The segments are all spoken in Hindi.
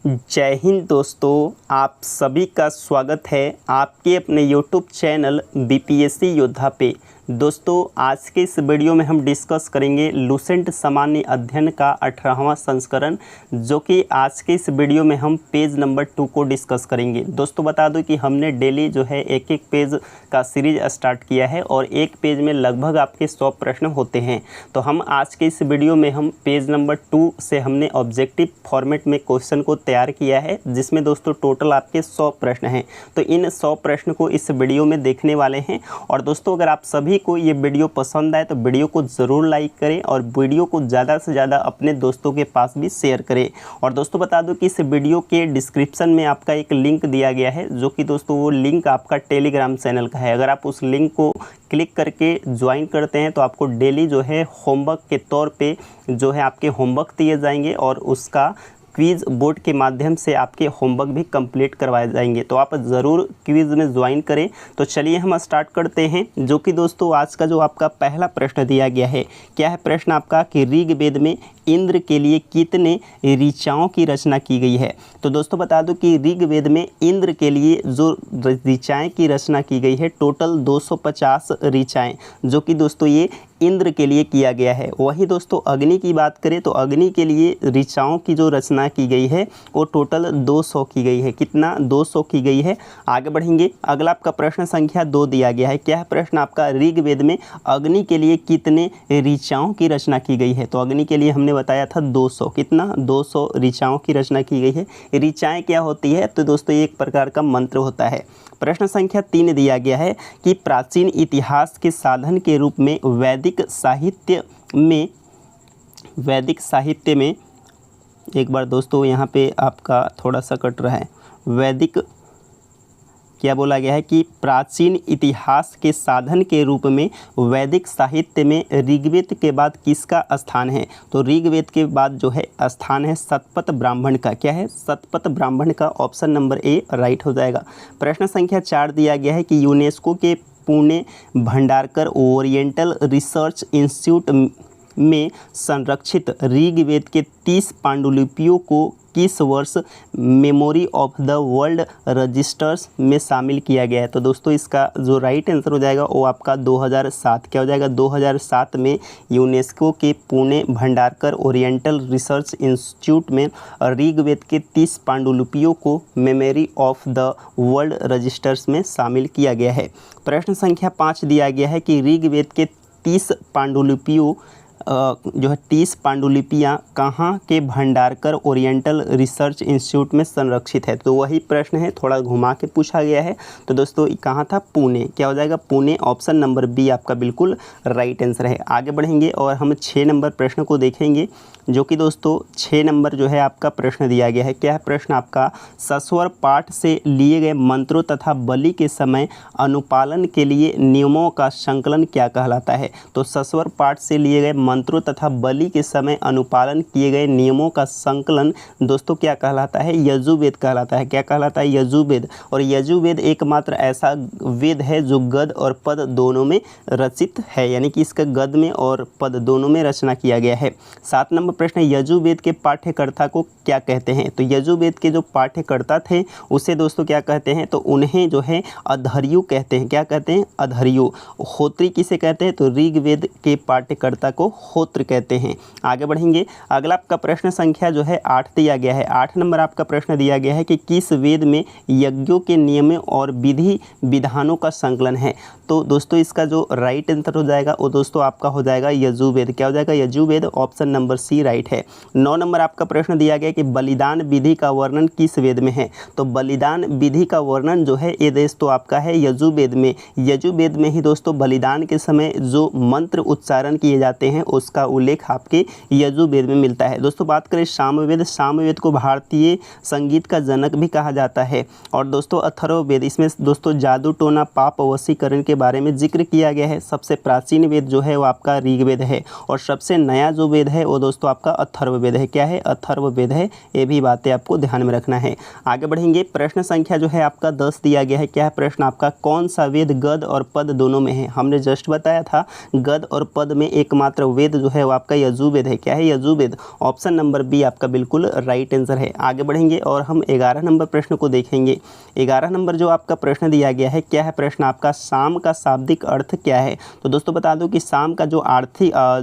जय हिंद दोस्तों, आप सभी का स्वागत है आपके अपने यूट्यूब चैनल बीपीएससी योद्धा पे। दोस्तों आज के इस वीडियो में हम डिस्कस करेंगे लूसेंट सामान्य अध्ययन का 18वां संस्करण, जो कि आज के इस वीडियो में हम पेज नंबर 2 को डिस्कस करेंगे। दोस्तों बता दूं कि हमने डेली जो है एक एक पेज का सीरीज स्टार्ट किया है और एक पेज में लगभग आपके 100 प्रश्न होते हैं। तो हम आज के इस वीडियो में हम पेज नंबर 2 से हमने ऑब्जेक्टिव फॉर्मेट में क्वेश्चन को तैयार किया है, जिसमें दोस्तों टोटल आपके 100 प्रश्न हैं। तो इन 100 प्रश्न को इस वीडियो में देखने वाले हैं। और दोस्तों अगर आप सभी को ये वीडियो पसंद आए तो वीडियो को ज़रूर लाइक करें और वीडियो को ज़्यादा से ज़्यादा अपने दोस्तों के पास भी शेयर करें। और दोस्तों बता दूं कि इस वीडियो के डिस्क्रिप्शन में आपका एक लिंक दिया गया है, जो कि दोस्तों वो लिंक आपका टेलीग्राम चैनल का है। अगर आप उस लिंक को क्लिक करके ज्वाइन करते हैं तो आपको डेली जो है होमवर्क के तौर पे जो है आपके होमवर्क दिए जाएंगे और उसका क्विज़ बोर्ड के माध्यम से आपके होमवर्क भी कंप्लीट करवाए जाएंगे। तो आप ज़रूर क्विज़ में ज्वाइन करें। तो चलिए हम स्टार्ट करते हैं, जो कि दोस्तों आज का जो आपका पहला प्रश्न दिया गया है, क्या है प्रश्न आपका कि ऋग्वेद में इंद्र के लिए कितने ऋचाओं की रचना की गई है। तो दोस्तों बता दूं कि ऋग्वेद में इंद्र के लिए जो ऋचाएँ की रचना की गई है टोटल 250 ऋचाएँ, जो कि दोस्तों ये इंद्र के लिए किया गया है। वही दोस्तों अग्नि की बात करें तो अग्नि के लिए ऋचाओं की जो रचना की गई है वो टोटल 200 की गई है। कितना? 200 की गई है। आगे बढ़ेंगे, अगला आपका प्रश्न संख्या 2 दिया गया है। क्या है प्रश्न आपका? ऋग्वेद में अग्नि के लिए कितने ऋचाओं की रचना की गई है। तो अग्नि के लिए हमने बताया था 200। कितना? 200 ऋचाओं की रचना की गई है। ऋचाएँ क्या होती है? तो दोस्तों ये एक प्रकार का मंत्र होता है। प्रश्न संख्या 3 दिया गया है कि प्राचीन इतिहास के साधन के रूप में वैदिक साहित्य में एक बार दोस्तों यहाँ पे आपका थोड़ा सा कट रहा है। वैदिक क्या बोला गया है कि प्राचीन इतिहास के साधन के रूप में वैदिक साहित्य में ऋग्वेद के बाद किसका स्थान है। तो ऋग्वेद के बाद जो है स्थान है शतपथ ब्राह्मण का। क्या है? शतपथ ब्राह्मण का। ऑप्शन नंबर ए राइट हो जाएगा। प्रश्न संख्या 4 दिया गया है कि यूनेस्को के Pune Bhandarkar oriental research institute में संरक्षित ऋग्वेद के 30 पांडुलिपियों को किस वर्ष memory of the world registers में शामिल किया गया है। तो दोस्तों इसका जो राइट आंसर हो जाएगा वो आपका 2007। क्या हो जाएगा? 2007 में यूनेस्को के Pune Bhandarkar oriental research institute में ऋग्वेद के 30 पांडुलिपियों को memory of the world registers में शामिल किया गया है। प्रश्न संख्या 5 दिया गया है कि ऋग्वेद के 30 पांडुलिपियों जो है 30 पांडुलिपियाँ कहाँ के भंडारकर ओरिएंटल रिसर्च इंस्टीट्यूट में संरक्षित है। तो वही प्रश्न है, थोड़ा घुमा के पूछा गया है। तो दोस्तों कहाँ था? पुणे। क्या हो जाएगा? पुणे। ऑप्शन नंबर बी आपका बिल्कुल राइट आंसर है। आगे बढ़ेंगे और हम 6 नंबर प्रश्न को देखेंगे, जो कि दोस्तों 6 नंबर जो है आपका प्रश्न दिया गया है। क्या है प्रश्न आपका? सस्वर पाठ से लिए गए मंत्रों तथा बलि के समय अनुपालन के लिए नियमों का संकलन क्या कहलाता है। तो सस्वर पाठ से लिए गए मंत्रों तथा बलि के समय अनुपालन किए गए नियमों का संकलन दोस्तों क्या कहलाता है? यजुर्वेद कहलाता है। क्या कहलाता है? यजुर्वेद। और यजुर्वेद एकमात्र ऐसा वेद है जो गद्य और पद दोनों में रचित है, यानी कि इसका गद्य में और पद दोनों में रचना किया गया है। 7 नंबर प्रश्न, यजुर्वेद के पाठ्यकर्ता को क्या कहते हैं। तो यजुर्वेद के जो पाठ्यकर्ता थे उसे दोस्तों क्या कहते हैं? तो उन्हें जो है अधर्यु कहते हैं। क्या कहते हैं? अधर्यु। होत्री किसे कहते हैं? तो ऋग्वेद के पाठ्यकर्ता को होत्र कहते हैं। आगे बढ़ेंगे, अगला आपका प्रश्न संख्या जो है 8 दिया गया है। 8 नंबर आपका प्रश्न दिया गया है कि किस वेद में यज्ञों के नियमों और विधि विधानों का संकलन है। तो दोस्तों इसका जो राइट आंसर हो जाएगा वो दोस्तों आपका हो जाएगा यजुर्वेद। क्या हो जाएगा? Yajurveda. Option number C right है। 9 नंबर आपका प्रश्न दिया गया कि बलिदान विधि का वर्णन किस वेद में है। तो बलिदान विधि का वर्णन जो है ये दोस्तों आपका है यजुर्वेद में। यजुर्वेद में ही दोस्तों बलिदान के समय जो मंत्र उच्चारण किए जाते हैं उसका उल्लेख आपके यजुर्वेद में मिलता है। दोस्तों बात करें सामवेद, सामवेद को भारतीय संगीत का जनक भी कहा जाता है। और दोस्तों अथर्ववेद, इसमें दोस्तों जादू टोना पाप वशीकरण के बारे में जिक्र किया गया है। सबसे प्राचीन वेद जो है वो आपका ऋग्वेद है और सबसे नया जो वेद है वो दोस्तों आपका अथर्ववेद है। क्या है? अथर्ववेद है। ये भी बातें आपको ध्यान में रखना है। आगे बढ़ेंगे, प्रश्न संख्या जो है आपका 10 दिया गया है। क्या है प्रश्न आपका? कौन सा वेद गद्य और पद दोनों में है। हमने जस्ट बताया था गद्य और पद में एकमात्र वेद जो है वो आपका यजुर्वेद है। क्या है? यजुर्वेद। ऑप्शन नंबर बी आपका बिल्कुल राइट आंसर है। आगे बढ़ेंगे और हम 11 नंबर प्रश्न को देखेंगे। 11 नंबर जो आपका प्रश्न दिया गया है, क्या है प्रश्न आपका? शाम का शाब्दिक अर्थ क्या है? तो दोस्तों बता दूं कि शाम का जो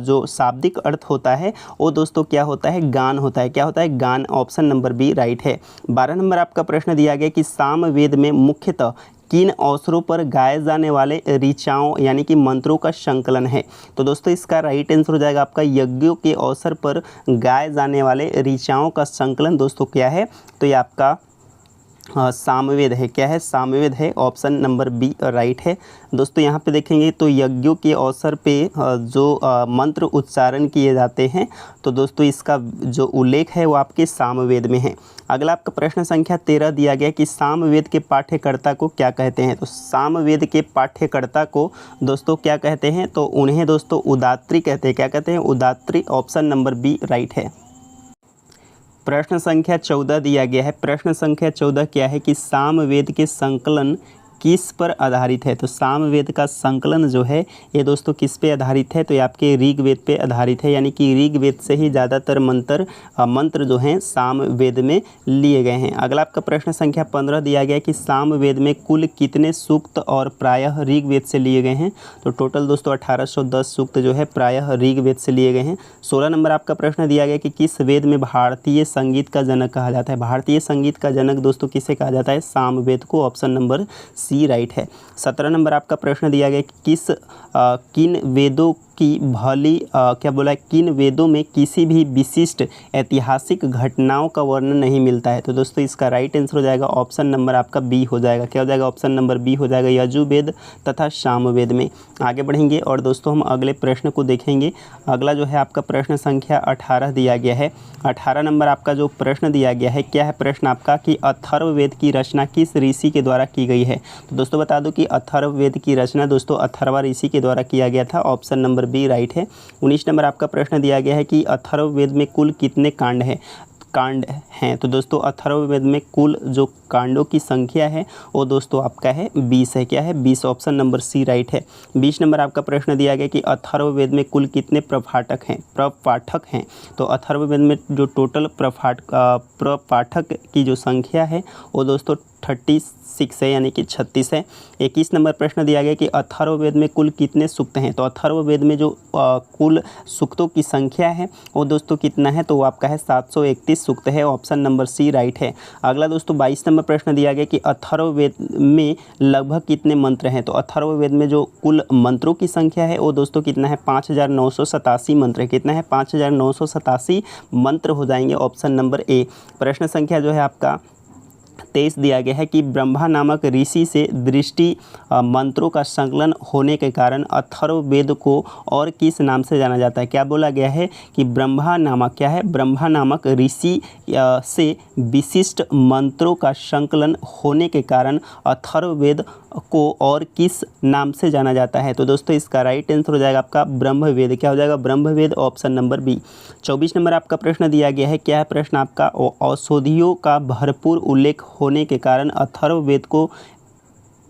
जो शाब्दिक अर्थ होता है वो दोस्तों क्या होता है? गान होता है। क्या होता है? गान। ऑप्शन नंबर बी राइट है। 12 नंबर आपका प्रश्न दिया गया कि सामवेद में मुख्यतः किन अवसरों पर गाए जाने वाले ऋचाओं यानी कि मंत्रों का संकलन है? तो दोस्तों इसका राइट आंसर हो जाएगा आपका यज्ञों के अवसर पर गाए जाने वाले ऋचाओं का संकलन दोस्तों क्या है? तो ये आपका सामवेद है। क्या है? सामवेद है। ऑप्शन नंबर बी राइट है। दोस्तों यहाँ पे देखेंगे तो यज्ञों के अवसर पे जो मंत्र उच्चारण किए जाते हैं तो दोस्तों इसका जो उल्लेख है वो आपके सामवेद में है। अगला आपका प्रश्न संख्या 13 दिया गया कि सामवेद के पाठ्यकर्ता को क्या कहते हैं? तो सामवेद के पाठ्यकर्ता को दोस्तों क्या कहते हैं? तो उन्हें दोस्तों उदात्री कहते हैं। क्या कहते हैं? उदात्री। ऑप्शन नंबर बी राइट है। प्रश्न संख्या 14 दिया गया है। प्रश्न संख्या 14 क्या है कि सामवेद के संकलन किस पर आधारित है? तो सामवेद का संकलन जो है ये दोस्तों किस पे आधारित है? तो ये आपके ऋग्वेद पे आधारित है, यानी कि ऋग्वेद से ही ज़्यादातर मंत्र जो हैं सामवेद में लिए गए हैं। अगला आपका प्रश्न संख्या 15 दिया गया है कि सामवेद में कुल कितने सूक्त और प्रायः ऋग्वेद से लिए गए हैं? तो टोटल दोस्तों 1810 सूक्त जो है प्रायः ऋग्वेद से लिए गए हैं। 16 नंबर आपका प्रश्न दिया गया कि किस वेद में भारतीय संगीत का जनक कहा जाता है? भारतीय संगीत का जनक दोस्तों किसे कहा जाता है? सामवेद को। ऑप्शन नंबर सी राइट है। 17 नंबर आपका प्रश्न दिया गया कि किन वेदों की भली क्या बोला है? किन वेदों में किसी भी विशिष्ट ऐतिहासिक घटनाओं का वर्णन नहीं मिलता है? तो दोस्तों इसका राइट आंसर हो जाएगा ऑप्शन नंबर आपका बी हो जाएगा। क्या हो जाएगा? ऑप्शन नंबर बी हो जाएगा, यजुर्वेद तथा सामवेद में। आगे बढ़ेंगे और दोस्तों हम अगले प्रश्न को देखेंगे। अगला जो है आपका प्रश्न संख्या 18 दिया गया है। 18 नंबर आपका जो प्रश्न दिया गया है, क्या है प्रश्न आपका कि अथर्ववेद की रचना किस ऋषि के द्वारा की गई है? तो दोस्तों बता दूं कि अथर्ववेद की रचना दोस्तों अथर्वा ऋषि के द्वारा किया गया था। ऑप्शन नंबर बी राइट है। 19 नंबर आपका प्रश्न दिया गया है कि अथर्ववेद में कुल कितने कांड हैं? तो दोस्तों अथर्ववेद में कुल जो कांडों की संख्या है वो दोस्तों आपका है 20 है। क्या है? 20। ऑप्शन नंबर सी राइट है। 20 नंबर आपका प्रश्न दिया गया कि अथर्ववेद में कुल कितने प्रपाठक हैं? तो अथर्ववेद में जो टोटल प्रपाठक की जो संख्या है वो दोस्तों 36 है, यानी कि 36 है। 21 नंबर प्रश्न दिया गया कि अथर्ववेद में कुल कितने सूक्त हैं? तो अथर्ववेद में जो कुल सूक्तों की संख्या है वो दोस्तों कितना है? तो वो आपका है 731 सूक्त है। ऑप्शन नंबर सी राइट है। अगला दोस्तों 22 नंबर प्रश्न दिया गया कि अथर्ववेद में लगभग कितने मंत्र हैं? तो अथर्ववेद में जो कुल मंत्रों की संख्या है वो दोस्तों कितना है? 5987 मंत्र है। कितना है? 5987 मंत्र हो जाएंगे। ऑप्शन नंबर ए। प्रश्न संख्या जो है आपका 23 दिया गया है कि ब्रह्मा नामक ऋषि से दृष्टि मंत्रों का संकलन होने के कारण अथर्ववेद को और किस नाम से जाना जाता है? क्या बोला गया है कि ब्रह्मा नामक क्या है? ब्रह्मा नामक ऋषि से विशिष्ट मंत्रों का संकलन होने के कारण अथर्ववेद को और किस नाम से जाना जाता है? तो दोस्तों इसका राइट आंसर हो जाएगा आपका ब्रह्मवेद। क्या हो जाएगा? Brahmaved. Option number b. 24 number आपका प्रश्न दिया गया है। क्या है प्रश्न आपका? औषधियों का भरपूर उल्लेख होने के कारण अथर्ववेद को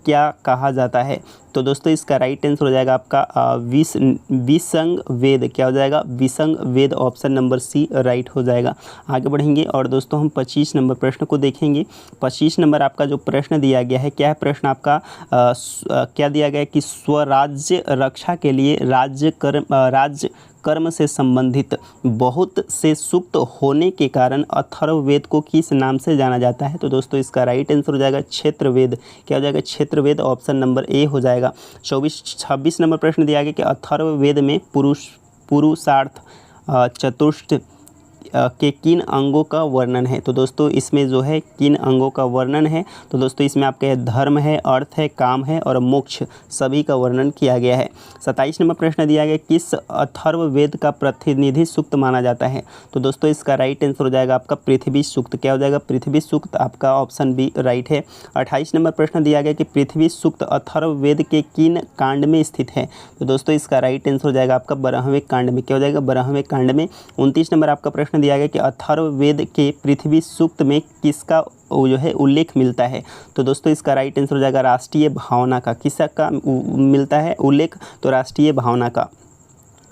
क्या कहा जाता है? तो दोस्तों इसका राइट आंसर हो जाएगा आपका विसंग वेद। क्या हो जाएगा? विसंग वेद। ऑप्शन नंबर सी राइट हो जाएगा। आगे बढ़ेंगे और दोस्तों हम 25 नंबर प्रश्न को देखेंगे। 25 नंबर आपका जो प्रश्न दिया गया है, क्या है प्रश्न आपका? क्या दिया गया है कि स्वराज्य रक्षा के लिए राज्य कर्म से संबंधित बहुत से सूक्त होने के कारण अथर्ववेद को किस नाम से जाना जाता है? तो दोस्तों इसका राइट आंसर हो जाएगा क्षेत्रवेद। क्या हो जाएगा? क्षेत्रवेद। ऑप्शन नंबर ए हो जाएगा। 26 नंबर प्रश्न दिया गया कि अथर्ववेद में पुरुषार्थ चतुष्ट के किन अंगों का वर्णन है? तो दोस्तों इसमें जो है किन अंगों का वर्णन है? तो दोस्तों इसमें आपके धर्म है, अर्थ है, काम है और मोक्ष सभी का वर्णन किया गया है। 27 नंबर प्रश्न दिया गया किस अथर्ववेद का प्रतिनिधि सूक्त माना जाता है? तो दोस्तों इसका राइट आंसर हो जाएगा आपका पृथ्वी सूक्त। क्या हो जाएगा? पृथ्वी सूक्त। आपका ऑप्शन बी राइट है। 28 नंबर प्रश्न दिया गया कि पृथ्वी सूक्त अथर्ववेद के किन कांड में स्थित है? तो दोस्तों इसका राइट आंसर हो जाएगा आपका 12वें कांड में। क्या हो जाएगा? 12वें कांड में। 29 नंबर आपका प्रश्न दिया गया कि अथर्ववेद के पृथ्वी सूक्त में किसका जो है उल्लेख मिलता है? तो दोस्तों इसका राइट आंसर हो जाएगा राष्ट्रीय भावना का। किसका मिलता है उल्लेख? तो राष्ट्रीय भावना का।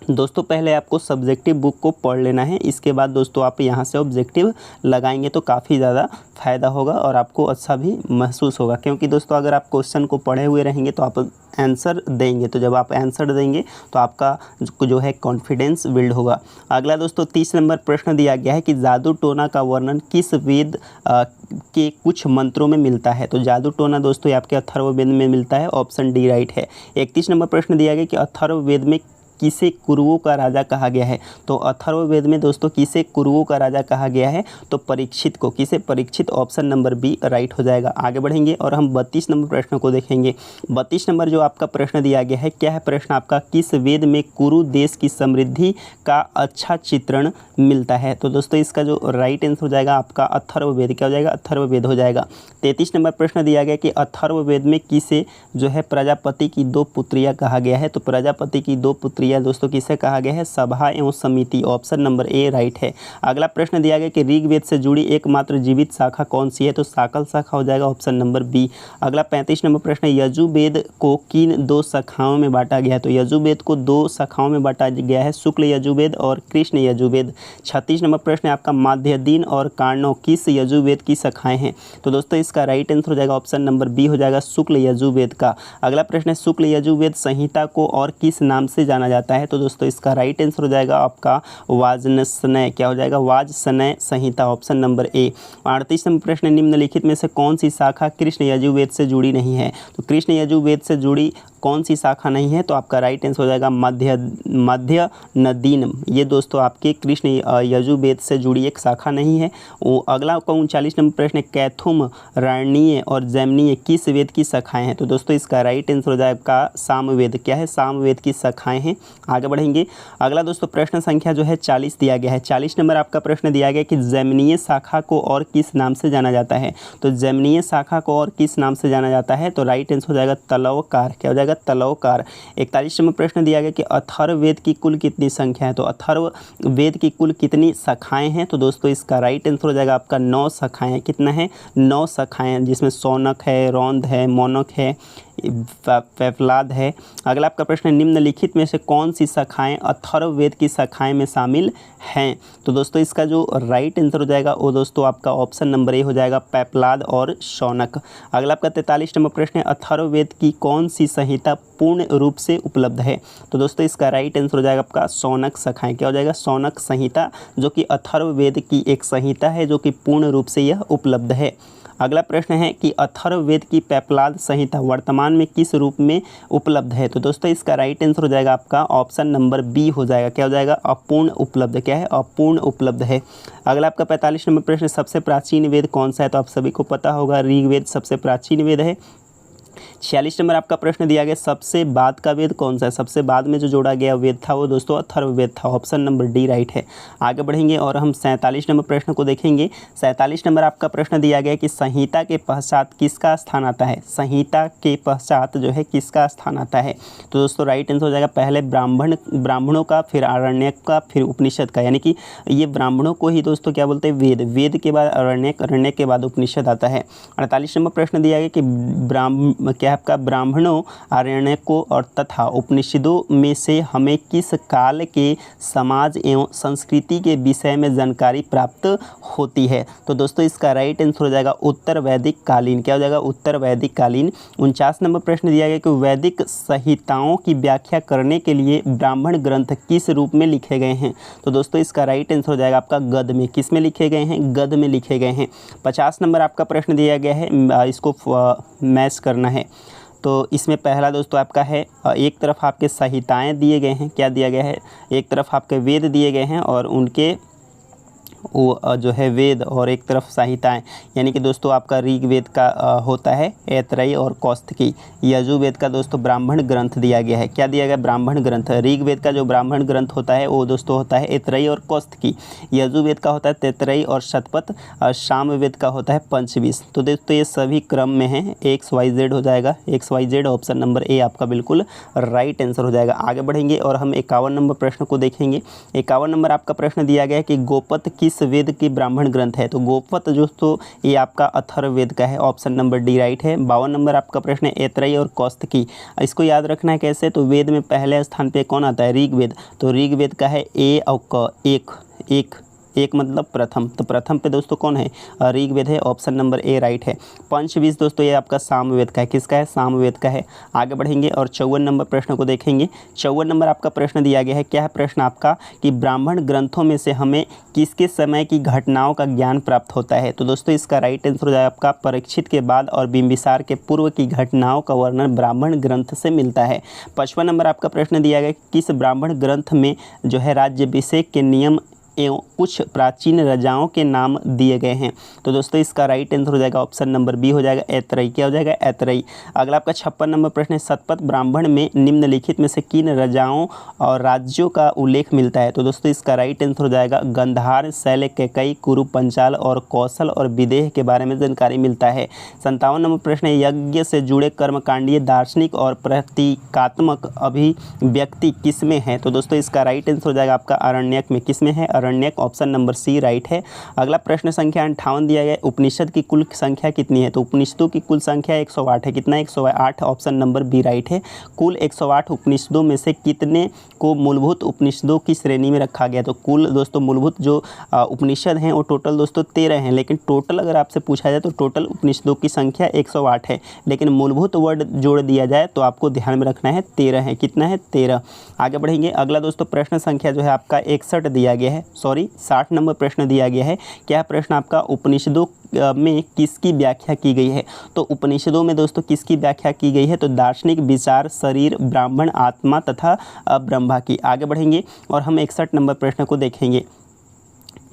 दोस्तों पहले आपको सब्जेक्टिव बुक को पढ़ लेना है, इसके बाद दोस्तों आप यहाँ से ऑब्जेक्टिव लगाएंगे तो काफ़ी ज़्यादा फ़ायदा होगा और आपको अच्छा भी महसूस होगा। क्योंकि दोस्तों अगर आप क्वेश्चन को पढ़े हुए रहेंगे तो आप आंसर देंगे, तो जब आप आंसर देंगे तो आपका जो है कॉन्फिडेंस बिल्ड होगा। अगला दोस्तों 30 नंबर प्रश्न दिया गया है कि जादू टोना का वर्णन किस वेद के कुछ मंत्रों में मिलता है। तो जादू टोना दोस्तों ये आपके अथर्ववेद में मिलता है, ऑप्शन डी राइट है। 31 नंबर प्रश्न दिया गया कि अथर्ववेद में किसे कुरुओं का राजा कहा गया है। तो अथर्ववेद में दोस्तों किसे कुरुओं का राजा कहा गया है, तो परीक्षित को। किसे, Parikshit, option number B right हो जाएगा। आगे बढ़ेंगे और हम 32 नंबर प्रश्न को देखेंगे। 32 नंबर जो आपका प्रश्न दिया गया है, क्या है प्रश्न आपका, किस वेद में कुरु देश की समृद्धि का अच्छा चित्रण मिलता है। तो दोस्तों इसका जो राइट आंसर हो जाएगा आपका अथर्ववेद, क्या हो जाएगा, अथर्ववेद हो जाएगा। 33 नंबर प्रश्न दिया गया कि अथर्ववेद में किसे जो है प्रजापति की 2 पुत्रियां कहा गया है। तो प्रजापति की 2 पुत्रियां दोस्तों किसे कहा गया है, सभा एवं समिति, ऑप्शन नंबर ए राइट है। अगला प्रश्न दिया गया कि ऋग्वेद से जुड़ी एकमात्र जीवित शाखा कौन सी है। तो शाकल शाखा हो जाएगा, ऑप्शन नंबर बी। अगला 35 नंबर प्रश्न, यजुर्वेद को किन 2 शाखाओं में बांटा गया है। तो यजुर्वेद को 2 शाखाओं में बांटा गया है, शुक्ल यजुर्वेद और कृष्ण यजुर्वेद। 36 नंबर प्रश्न आपका माध्यदीन और कार्णव किस यजुर्वेद की शाखाएं हैं। तो दोस्तों इसका राइट आंसर हो जाएगा ऑप्शन नंबर बी हो जाएगा, शुक्ल यजुर्वेद का। अगला प्रश्न है शुक्ल यजुर्वेद संहिता को और किस नाम से जाना जाता है। तो दोस्तों इसका राइट आंसर हो जाएगा आपका वाजसनेय, क्या हो जाएगा, वाजसनेय संहिता, ऑप्शन नंबर ए। 38 नंबर प्रश्न, निम्नलिखित में से कौन सी शाखा कृष्ण यजुर्वेद से जुड़ी नहीं है। तो कृष्ण यजुर्वेद से जुड़ी कौन सी शाखा नहीं है, तो आपका राइट आंसर हो जाएगा मध्य नदीन। ये दोस्तों आपके कृष्ण यजुर्वेद से जुड़ी एक शाखा नहीं है। वो अगला 39 नंबर प्रश्न, कैथुम, रणनीय और जैमिनीय किस वेद की शाखाएं हैं। तो दोस्तों इसका राइट आंसर हो जाएगा आपका सामवेद, क्या है, सामवेद की शाखाएं हैं। आगे बढ़ेंगे। अगला दोस्तों प्रश्न संख्या जो है 40 दिया गया है। 40 नंबर आपका प्रश्न दिया गया कि जैमिनीय शाखा को और किस नाम से जाना जाता है। तो जैमिनीय शाखा को और किस नाम से जाना जाता है, तो राइट आंसर हो जाएगा तलवकार, क्या हो जाएगा, तलवकार। 41 नंबर प्रश्न दिया गया कि अथर्ववेद की कुल कितनी संख्या है। तो अथर्ववेद की कुल कितनी शाखाएं हैं। तो दोस्तों इसका राइट आंसर हो जाएगा आपका 9 शाखाएं। कितना है, 9 शाखाएं, जिसमें सौनक है, रौंद है, मोनक है, पेपलाद है। अगला आपका प्रश्न, निम्नलिखित में से कौन सी शाखाएं अथर्ववेद की शाखाएं में शामिल हैं। तो दोस्तों इसका जो राइट आंसर हो जाएगा वो दोस्तों आपका ऑप्शन नंबर ए हो जाएगा, पेपलाद और शौनक। अगला आपका 43 नंबर प्रश्न है, अथर्ववेद की कौन सी संहिता पूर्ण रूप से उपलब्ध है। तो दोस्तों इसका राइट आंसर हो जाएगा आपका शौनक शाखाएं, क्या हो जाएगा, शौनक संहिता, जो कि अथर्ववेद की एक संहिता है जो कि पूर्ण रूप से यह उपलब्ध है। अगला प्रश्न है कि अथर्ववेद की पेपलाद संहिता वर्तमान में किस रूप में उपलब्ध है। तो दोस्तों इसका राइट आंसर हो जाएगा आपका ऑप्शन नंबर बी हो जाएगा, क्या हो जाएगा, अपूर्ण उपलब्ध, क्या है, अपूर्ण उपलब्ध है। अगला आपका 45 नंबर प्रश्न, सबसे प्राचीन वेद कौन सा है। तो आप सभी को पता होगा ऋग्वेद सबसे प्राचीन वेद है। 46 नंबर आपका प्रश्न दिया गया, सबसे बाद का वेद कौन सा है। सबसे बाद में जो जोड़ा गया वेद था वो दोस्तों अथर्ववेद था, ऑप्शन नंबर डी राइट है। आगे बढ़ेंगे और हम 47 नंबर प्रश्न को देखेंगे। 47 नंबर आपका प्रश्न दिया गया कि संहिता के पश्चात किसका स्थान आता है। संहिता के पश्चात जो है किसका स्थान आता है। तो दोस्तों राइट आंसर हो जाएगा पहले ब्राह्मणों का, फिर आरण्यक का, फिर उपनिषद का। यानी कि ये ब्राह्मणों को ही दोस्तों क्या बोलते हैं, वेद, वेद के बाद आरण्यक, आरण्यक के बाद उपनिषद आता है। 48 नंबर प्रश्न दिया गया कि क्या आपका ब्राह्मणों, आरण्यकों और तथा उपनिषदों में से हमें किस काल के समाज एवं संस्कृति के विषय में जानकारी प्राप्त होती है। तो दोस्तों इसका राइट आंसर हो जाएगा उत्तर वैदिक कालीन, क्या हो जाएगा, उत्तर वैदिक कालीन। 49 नंबर प्रश्न दिया गया कि वैदिक संहिताओं की व्याख्या करने के लिए ब्राह्मण ग्रंथ किस रूप में लिखे गए हैं। तो दोस्तों इसका राइट आंसर हो जाएगा आपका गद्य में। किस में लिखे गए हैं, गद्य में लिखे गए हैं। 50 नंबर आपका प्रश्न दिया गया है, इसको मैच करना है। तो इसमें पहला दोस्तों आपका है, एक तरफ आपके संहिताएं दिए गए हैं, क्या दिया गया है, एक तरफ आपके वेद दिए गए हैं और उनके वो जो है वेद, और एक तरफ संहिताएं, यानी कि दोस्तों आपका ऋग्वेद का होता है ऐतरेय और कौस्तुकी। यजुर्वेद का दोस्तों ब्राह्मण ग्रंथ दिया गया है, क्या दिया गया, ब्राह्मण ग्रंथ। ऋग्वेद का जो ब्राह्मण ग्रंथ होता है वो दोस्तों होता है ऐतरेय और कौस्तुकी। यजुर्वेद का होता है तैतरेय और शतपथ, और सामवेद का होता है पंचविंश। तो दोस्तों ये सभी क्रम में है, XYZ हो जाएगा, XYZ, ऑप्शन नंबर ए आपका बिल्कुल राइट आंसर हो जाएगा। आगे बढ़ेंगे और हम 51 नंबर प्रश्न को देखेंगे। 51 नंबर आपका प्रश्न दिया गया है कि गोपत किस किस वेद के ब्राह्मण ग्रंथ है? तो गोपवत दोस्तों ये आपका अथर्ववेद का है, ऑप्शन नंबर डी राइट है। 52 नंबर आपका प्रश्न है ऐतरेय और कौस्तुकी, इसको याद रखना है कैसे? तो वेद में पहले स्थान पे कौन आता है? ऋग्वेद, तो ऋग्वेद का है ए और क, एक मतलब प्रथम, तो प्रथम पे दोस्तों कौन है? ऋग्वेद है, ऑप्शन नंबर ए राइट है। पंचविंश दोस्तों ये आपका सामवेद का है, किसका है? सामवेद का है। आगे बढ़ेंगे और 54 नंबर प्रश्न को देखेंगे। 54 नंबर आपका प्रश्न दिया गया है, क्या है प्रश्न आपका? कि ब्राह्मण ग्रंथों में से हमें किसके समय की घटनाओं का ज्ञान प्राप्त होता है? तो दोस्तों इसका राइट आंसर हो जाएगा आपका परीक्षित के बाद और बिंबिसार के पूर्व की घटनाओं का वर्णन ब्राह्मण ग्रंथ से मिलता है। 55 नंबर आपका प्रश्न दिया गया, किस ब्राह्मण ग्रंथ में जो है राज्याभिषेक के नियम एवं कुछ प्राचीन राजाओं के नाम दिए गए हैं? तो दोस्तों इसका राइट आंसर हो जाएगा ऑप्शन नंबर बी हो जाएगा ऐतरेय। क्या हो जाएगा? ऐतरेय। अगला आपका 56 नंबर प्रश्न है, शतपथ ब्राह्मण में निम्नलिखित में से किन राजाओं और राज्यों का उल्लेख मिलता है? तो दोस्तों इसका राइट आंसर हो जाएगा गंधार, शैल, कैकई, कुरु, पंचाल और कौशल और विदेह के बारे में जानकारी मिलता है। 57 नंबर प्रश्न है, यज्ञ से जुड़े कर्मकांडीय दार्शनिक और प्रतीकात्मक अभिव्यक्ति किसमें है? तो दोस्तों इसका राइट आंसर हो जाएगा आपका आरण्यक में, किसमें है? आरण्यक, ऑप्शन नंबर सी राइट है। अगला प्रश्न संख्या 58 दिया गया है, उपनिषद की कुल संख्या कितनी है? तो उपनिषदों की कुल संख्या 108 है, कितना? 108, ऑप्शन नंबर बी राइट है। कुल 108 उपनिषदों में से कितने को मूलभूत उपनिषदों की श्रेणी में रखा गया? तो कुल दोस्तों मूलभूत जो उपनिषद हैं वो टोटल दोस्तों 13 हैं, लेकिन टोटल अगर आपसे पूछा जाए तो टोटल उपनिषदों की संख्या 108 है, लेकिन मूलभूत वर्ड जोड़ दिया जाए तो आपको ध्यान में रखना है 13 है, कितना है? 13। आगे बढ़ेंगे। अगला दोस्तों प्रश्न संख्या जो है आपका 61 दिया गया है, 60 नंबर प्रश्न दिया गया है। क्या प्रश्न आपका? उपनिषदों में किसकी व्याख्या की गई है? तो उपनिषदों में दोस्तों किसकी व्याख्या की गई है? तो दार्शनिक, विचार, शरीर, ब्राह्मण, आत्मा तथा ब्रह्मा की। आगे बढ़ेंगे और हम 61 नंबर प्रश्न को देखेंगे।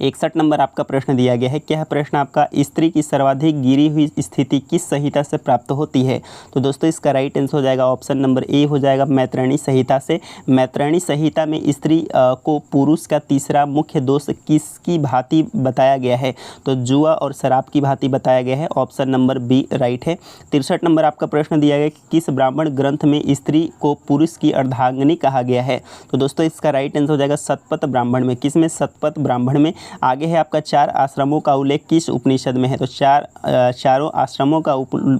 61 नंबर आपका प्रश्न दिया गया है, क्या है प्रश्न आपका? स्त्री की सर्वाधिक गिरी हुई स्थिति किस संहिता से प्राप्त होती है? तो दोस्तों इसका राइट आंसर हो जाएगा ऑप्शन नंबर ए हो जाएगा मैत्रेयणी संहिता से। मैत्रेयणी संहिता में स्त्री को पुरुष का तीसरा मुख्य दोष किसकी भांति बताया गया है? तो जुआ और शराब की भांति बताया गया है, ऑप्शन नंबर बी राइट है। 63 नंबर आपका प्रश्न दिया गया कि किस ब्राह्मण ग्रंथ में स्त्री को पुरुष की अर्धांगिनी कहा गया है? तो दोस्तों इसका राइट आंसर हो जाएगा शतपथ ब्राह्मण में, किसमें? शतपथ ब्राह्मण में। आगे है आपका 4 आश्रमों का उल्लेख किस उपनिषद में है? तो चारों आश्रमों का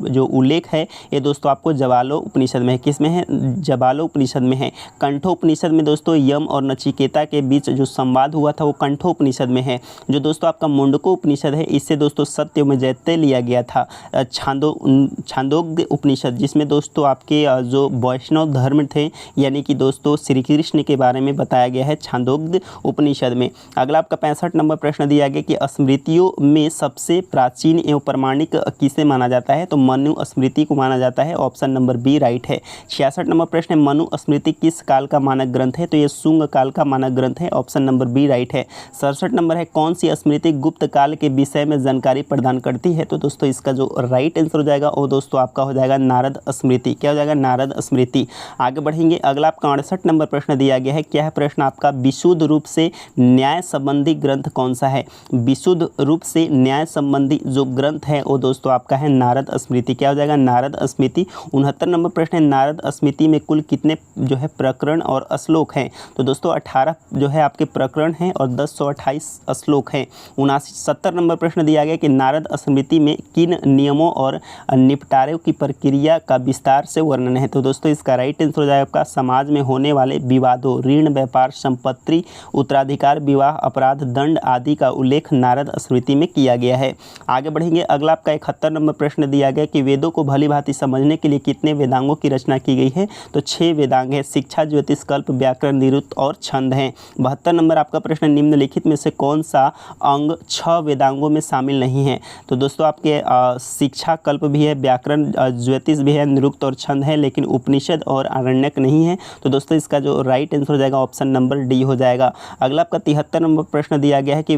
जो उल्लेख है ये दोस्तों आपको जवालो उपनिषद में है, किस में है? जवालो उपनिषद में है। कंठो उपनिषद में दोस्तों यम और नचिकेता के बीच जो संवाद हुआ था वो कंठो उपनिषद में है। जो दोस्तों आपका मुंडको उपनिषद है इससे दोस्तों सत्य में जैत्य लिया गया था। छांदोग्य उपनिषद जिसमें दोस्तों आपके जो वैष्णव धर्म थे यानी कि दोस्तों श्री कृष्ण के बारे में बताया गया है छांदोग्य उपनिषद में। अगला आपका 65 नंबर प्रश्न दिया गया कि स्मृतियों में सबसे प्राचीन एवं प्रमाणिक किसे माना जाता है? तो मनु स्मृति को माना जाता है, ऑप्शन नंबर बी राइट है। 66 नंबर प्रश्न है, मनु स्मृति किस काल का मानक ग्रंथ है? तो ये शुंग काल का मानक ग्रंथ है, ऑप्शन नंबर बी राइट है। 67 नंबर है, कौन सी स्मृति गुप्त काल के विषय में जानकारी प्रदान करती है? तो दोस्तों इसका जो राइट आंसर हो जाएगा वो दोस्तों आपका हो जाएगा नारद स्मृति। क्या हो जाएगा? नारद स्मृति। आगे बढ़ेंगे। अगला आपका 68 नंबर प्रश्न दिया गया है, क्या है प्रश्न आपका? विशुद्ध रूप से न्याय संबंधी ग्रंथ कौन सा है? विशुद्ध रूप से न्याय संबंधी जो ग्रंथ है वो दोस्तों आपका है नारद स्मृति। क्या हो जाएगा? नारद स्मृति। 69 नंबर प्रश्न है, नारद स्मृति में कुल कितने जो है प्रकरण और श्लोक हैं? तो दोस्तों 18 जो है आपके प्रकरण हैं और 1028 श्लोक हैं। 70 नंबर प्रश्न दिया गया कि नारद स्मृति में किन नियमों और निपटारे की प्रक्रिया का विस्तार से वर्णन है? तो दोस्तों इसका राइट आंसर हो जाएगा आपका समाज में होने वाले विवादों, ऋण, व्यापार, संपत्ति, उत्तराधिकार, विवाह, अपराध, दंड आदि का उल्लेख नारद स्मृति में किया गया है। आगे बढ़ेंगे। अगला आपका 71 नंबर प्रश्न दिया गया कि वेदों को भली भांति समझने के लिए कितने वेदांगों की रचना की गई है? तो 6 वेदांग है, शिक्षा, ज्योतिष, कल्प, व्याकरण, निरुक्त और छंद हैं। 72 नंबर आपका प्रश्न, निम्नलिखित में से कौन सा अंग 6 वेदांगों में शामिल नहीं है? तो दोस्तों आपके शिक्षा, कल्प भी है, व्याकरण, ज्योतिष भी है, निरुक्त और छंद है, लेकिन उपनिषद और आरण्यक नहीं है। तो दोस्तों इसका जो राइट आंसर हो जाएगा ऑप्शन नंबर डी हो जाएगा। अगला आपका 73 नंबर प्रश्न दिया गया है कि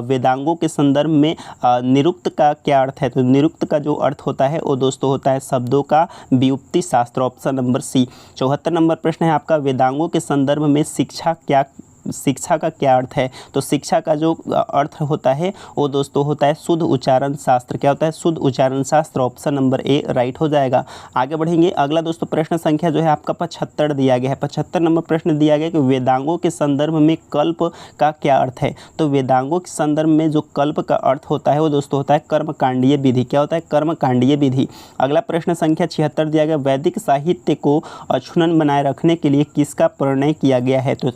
वेदांगों के संदर्भ में निरुक्त का क्या अर्थ है? तो निरुक्त का जो अर्थ होता है वो दोस्तों होता है शब्दों का व्युत्पत्ति शास्त्र, ऑप्शन नंबर सी। 74 नंबर प्रश्न है आपका, वेदांगों के संदर्भ में शिक्षा क्या शिक्षा का क्या अर्थ है? तो शिक्षा का जो अर्थ होता है वो दोस्तों होता है शुद्ध उच्चारण शास्त्र। क्या होता है? शुद्ध उच्चारण शास्त्र। ऑप्शन नंबर ए राइट हो जाएगा। आगे बढ़ेंगे। अगला दोस्तों प्रश्न संख्या जो है आपका 75 दिया गया है। 75 नंबर प्रश्न दिया गया कि वेदांगों के संदर्भ में कल्प का क्या अर्थ है? तो वेदांगों के संदर्भ में जो कल्प का अर्थ होता है वो दोस्तों होता है कर्मकांडीय विधि। क्या होता है? कर्मकांडीय विधि। अगला प्रश्न संख्या 76 दिया गया, वैदिक साहित्य को अक्षुण्ण बनाए रखने के लिए किसका प्रणय किया गया है? तो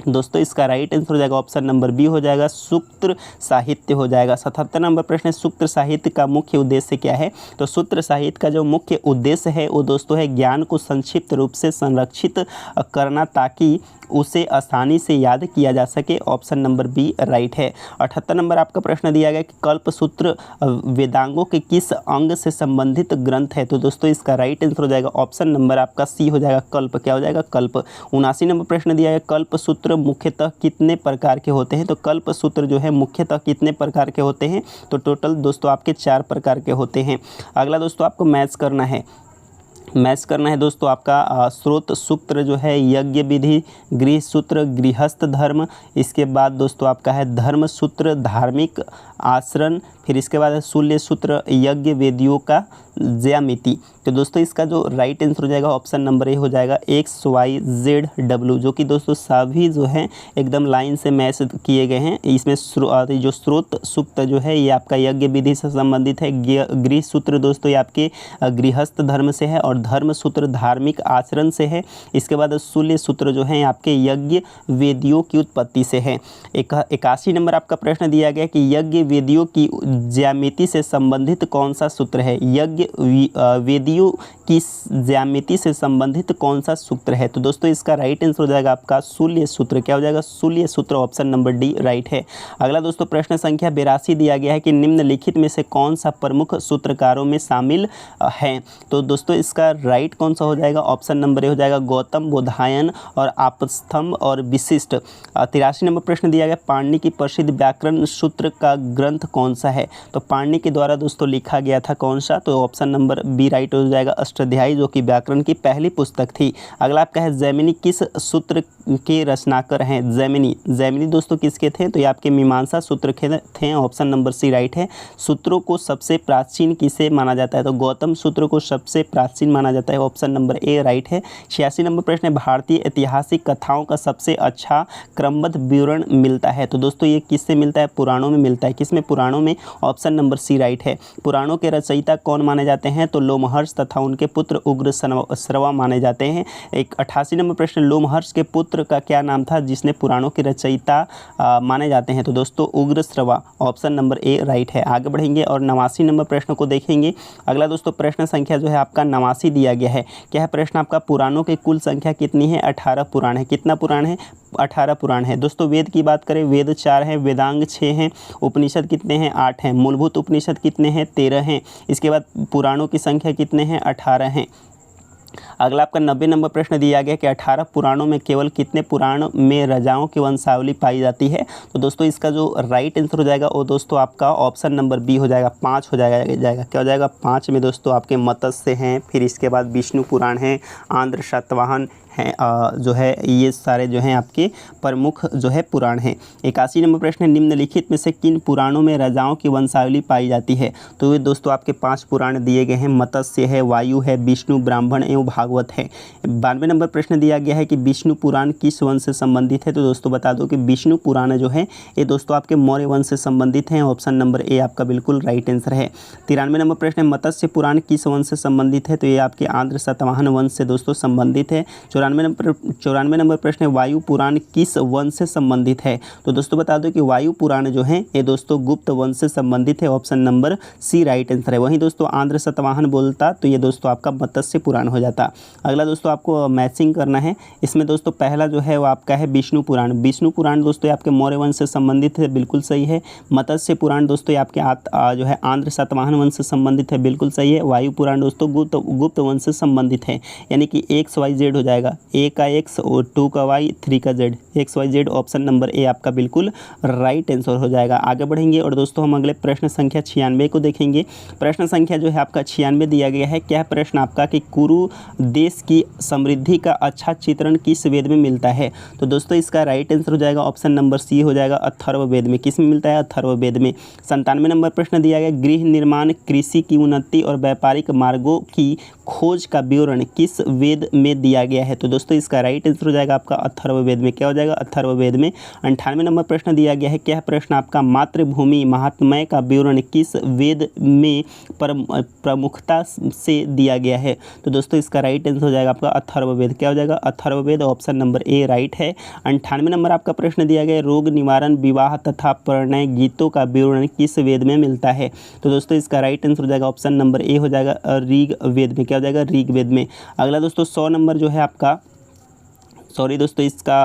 दोस्तों इसका राइट आंसर हो जाएगा ऑप्शन नंबर बी हो जाएगा, सूत्र साहित्य हो जाएगा। 77 नंबर प्रश्न, सूत्र साहित्य का मुख्य उद्देश्य क्या है? तो सूत्र साहित्य का जो मुख्य उद्देश्य है वो दोस्तों है ज्ञान को संक्षिप्त रूप से संरक्षित करना ताकि उसे आसानी से याद किया जा सके। ऑप्शन नंबर बी राइट है। 78 नंबर आपका प्रश्न दिया गया कि कल्प सूत्र वेदांगों के किस अंग से संबंधित ग्रंथ है? तो दोस्तों इसका राइट आंसर हो जाएगा ऑप्शन नंबर आपका सी हो जाएगा, कल्प। क्या हो जाएगा? कल्प। 79 नंबर प्रश्न दिया गया, कल्प सूत्र मुख्यतः कितने प्रकार के होते हैं? तो कल्प सूत्र जो है मुख्यतः कितने प्रकार के होते हैं? तो टोटल दोस्तों आपके 4 प्रकार के होते हैं। अगला दोस्तों आपको मैथ्स करना है। मैथ्स करना है दोस्तों आपका स्रोत सूत्र जो है यज्ञ विधि, गृह सूत्र गृहस्थ धर्म, इसके बाद दोस्तों आपका है धर्म सूत्र धार्मिक आचरण, फिर इसके बाद है शूल्य सूत्र यज्ञ वेदियों का ज्यामिति। तो दोस्तों इसका जो राइट आंसर हो जाएगा ऑप्शन नंबर ए हो जाएगा XYZW, जो कि दोस्तों सभी जो है एकदम लाइन से मैच किए गए हैं। इसमें जो स्रोत सूक्त जो है ये आपका यज्ञ विधि से संबंधित है, गृह सूत्र दोस्तों ये आपके गृहस्थ धर्म से है, और धर्म सूत्र धार्मिक आचरण से है। इसके बाद शूल्य सूत्र जो है आपके यज्ञ वेदियों की उत्पत्ति से है। 81 नंबर आपका प्रश्न दिया गया कि यज्ञ वेदियों की ज्यामिति से संबंधित कौन सा सूत्र है? यज्ञ वेदियों की ज्यामिति से संबंधित कौन सा सूत्र है? तो दोस्तों इसका राइट आंसर हो जाएगा आपका शूल्य सूत्र। क्या हो जाएगा? शूल्य सूत्र। ऑप्शन नंबर डी राइट है। अगला दोस्तों प्रश्न संख्या 82 दिया गया है कि निम्नलिखित में से कौन सा प्रमुख सूत्रकारों में शामिल है? तो दोस्तों इसका राइट कौन सा हो जाएगा? ऑप्शन नंबर ए हो जाएगा गौतम, बोधायन और आपस्तंभ और विशिष्ट। 83 नंबर प्रश्न दिया गया, पाणिनि की प्रसिद्ध व्याकरण सूत्र का ग्रंथ कौन सा है? तो पाणिनि के द्वारा दोस्तों लिखा गया था कौन सा? तो ऑप्शन नंबर बी राइट हो जाएगा अष्टाध्यायी, जो कि व्याकरण की पहली पुस्तक थी। अगला आपका है जैमिनी किस सूत्र के रचनाकर हैं? जैमिनी दोस्तों किसके थे? तो ये आपके मीमांसा सूत्र थे। ऑप्शन नंबर सी राइट है। सूत्रों को सबसे प्राचीन किसे माना जाता है? तो गौतम सूत्र को सबसे प्राचीन माना जाता है। ऑप्शन नंबर ए राइट है। 86 नंबर प्रश्न है, भारतीय ऐतिहासिक कथाओं का सबसे अच्छा क्रमबद्ध विवरण मिलता है? तो दोस्तों ये किससे मिलता है? पुराणों में मिलता है। किसमें? पुराणों में। ऑप्शन नंबर सी राइट है। पुराणों के रचयिता कौन माने जाते हैं? तो लोमहर्ष तथा उनके पुत्र उग्रश्रवा माने जाते हैं। 88 नंबर प्रश्न, लोमहर्ष के पुत्र का क्या नाम था जिसने पुराणों के रचयिता माने जाते हैं? तो दोस्तों उग्रश्रवा। ऑप्शन नंबर ए राइट है। आगे बढ़ेंगे और 89 नंबर प्रश्न को देखेंगे। अगला दोस्तों प्रश्न संख्या जो है आपका 89 दिया गया है। क्या है प्रश्न आपका? पुराणों की कुल संख्या कितनी है? 18 पुराण है। कितना पुराण है? 18 पुराण है। दोस्तों वेद की बात करें, वेद 4 हैं, वेदांग 6 हैं, उपनिषद कितने हैं? 8 हैं, मूलभूत उपनिषद कितने हैं? 13 हैं। इसके बाद पुराणों की संख्या कितने हैं? 18 हैं। अगला आपका 90 नंबर प्रश्न दिया गया कि 18 पुराणों में केवल कितने पुराण में राजाओं की वंशावली पाई जाती है? तो दोस्तों इसका जो राइट आंसर हो जाएगा वो दोस्तों आपका ऑप्शन नंबर बी हो जाएगा, 5 हो जाएगा। क्या हो जाएगा? 5 में दोस्तों आपके मत्स्य हैं, फिर इसके बाद विष्णु पुराण है, आंध्र सातवाहन हैं, जो है ये सारे जो हैं आपके प्रमुख जो है पुराण हैं। 81 नंबर प्रश्न, निम्नलिखित में से किन पुराणों में राजाओं की वंशावली पाई जाती है? तो ये दोस्तों आपके 5 पुराण दिए गए हैं, मत्स्य है, वायु है, विष्णु, ब्राह्मण एवं भागवत है। 92 नंबर प्रश्न दिया गया है कि विष्णु पुराण किस वंश से संबंधित है? तो दोस्तों बता दो कि विष्णु पुराण जो है ये दोस्तों आपके मौर्य वंश से संबंधित हैं। ऑप्शन नंबर ए आपका बिल्कुल राइट आंसर है। 93 नंबर प्रश्न, मत्स्य पुराण किस वंश से संबंधित है? तो ये आपके आंध्र सातवाहन वंश से दोस्तों संबंधित है। 94 नंबर प्रश्न है, वायु पुराण किस वंश से संबंधित है? तो दोस्तों बता दो कि वायु पुराण जो है ये दोस्तों गुप्त वंश से संबंधित है। Option number C right answer है। वहीं दोस्तों आंध्र सातवाहन बोलता तो ये दोस्तों आपका मत्स्य पुराण हो जाता। अगला दोस्तों आपको मैचिंग करना है। इसमें दोस्तों पहला जो है वो आपका है विष्णु पुराण। विष्णु पुराण दोस्तों आपके मौर्य वंश से संबंधित है, बिल्कुल सही है। मत्स्य पुराण दोस्तों ये आपके जो है आंध्र सातवाहन वंश से संबंधित है, बिल्कुल सही है। वायु पुराण दोस्तों गुप्त वंश से संबंधित है, यानी कि XYZ हो जाएगा। ए का एक्स और 2 का वाई 3 का Z, X Y Z, option number A आपका बिल्कुल राइट आंसर हो जाएगा। आगे बढ़ेंगे और दोस्तों हम अगले प्रश्न संख्या 96 को देखेंगे। प्रश्न संख्या जो है आपका 96 दिया गया है। क्या प्रश्न आपका कि कुरु देश की समृद्धि का अच्छा चित्रण किस वेद में मिलता है? तो दोस्तों इसका राइट आंसर हो जाएगा ऑप्शन नंबर सी हो जाएगा, अथर्ववेद में। किस में मिलता है? अथर्ववेद में। 97 नंबर प्रश्न दिया गया, गृह निर्माण, कृषि की उन्नति और व्यापारिक मार्गों की खोज का विवरण किस वेद में दिया गया है? तो दोस्तों इसका राइट आंसर हो जाएगा आपका अथर्ववेद में। क्या हो जाएगा? अथर्ववेद में। 98 नंबर प्रश्न दिया गया है, क्या प्रश्न आपका मातृभूमि महात्म्य का विवरण किस वेद में प्रमुखता से दिया गया है? तो दोस्तों इसका राइट आंसर हो जाएगा आपका अथर्ववेद। क्या हो जाएगा? अथर्ववेद, ऑप्शन नंबर ए राइट है। 98 नंबर आपका प्रश्न दिया गया, रोग निवारण, विवाह तथा परिणय गीतों का विवरण किस वेद में मिलता है? तो दोस्तों इसका राइट आंसर हो जाएगा ऑप्शन नंबर ए हो जाएगा ऋग्वेद में। क्या हो जाएगा? ऋग्वेद में। अगला दोस्तों 100 नंबर जो है आपका, सॉरी दोस्तों इसका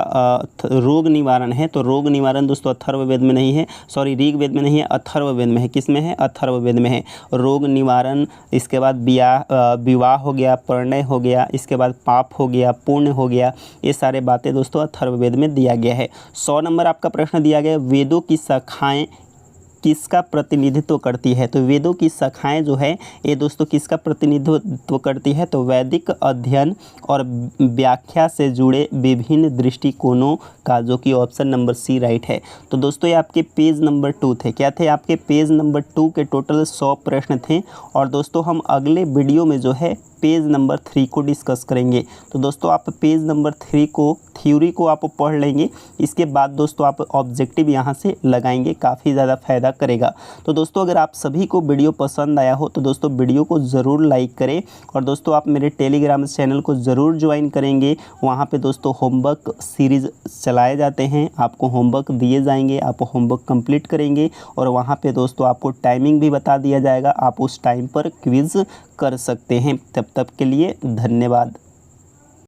रोग निवारण है, तो रोग निवारण दोस्तों अथर्ववेद में नहीं है, सॉरी ऋग्वेद में नहीं है, अथर्ववेद में है। किस में है? अथर्ववेद में है। रोग निवारण, इसके बाद विवाह हो गया, परिणय हो गया, इसके बाद पाप हो गया, पुण्य हो गया, ये सारे बातें दोस्तों अथर्ववेद में दिया गया है। 100 नंबर आपका प्रश्न दिया गया, वेदों की शाखाएँ किसका प्रतिनिधित्व करती है? तो वेदों की शाखाएं जो है ये दोस्तों किसका प्रतिनिधित्व करती है? तो वैदिक अध्ययन और व्याख्या से जुड़े विभिन्न दृष्टिकोणों का, जो कि ऑप्शन नंबर सी राइट है। तो दोस्तों ये आपके पेज नंबर 2 थे। क्या थे? आपके पेज नंबर 2 के टोटल 100 प्रश्न थे। और दोस्तों हम अगले वीडियो में जो है पेज नंबर 3 को डिस्कस करेंगे। तो दोस्तों आप पेज नंबर 3 को, थ्योरी को आप पढ़ लेंगे, इसके बाद दोस्तों आप ऑब्जेक्टिव यहाँ से लगाएंगे, काफ़ी ज़्यादा फायदा करेगा। तो दोस्तों अगर आप सभी को वीडियो पसंद आया हो तो दोस्तों वीडियो को ज़रूर लाइक करें। और दोस्तों आप मेरे टेलीग्राम चैनल को ज़रूर ज्वाइन करेंगे। वहाँ पे दोस्तों होमवर्क सीरीज़ चलाए जाते हैं, आपको होमवर्क दिए जाएंगे, आप होमवर्क कंप्लीट करेंगे और वहाँ पे दोस्तों आपको टाइमिंग भी बता दिया जाएगा, आप उस टाइम पर क्विज़ कर सकते हैं। तब तक के लिए धन्यवाद।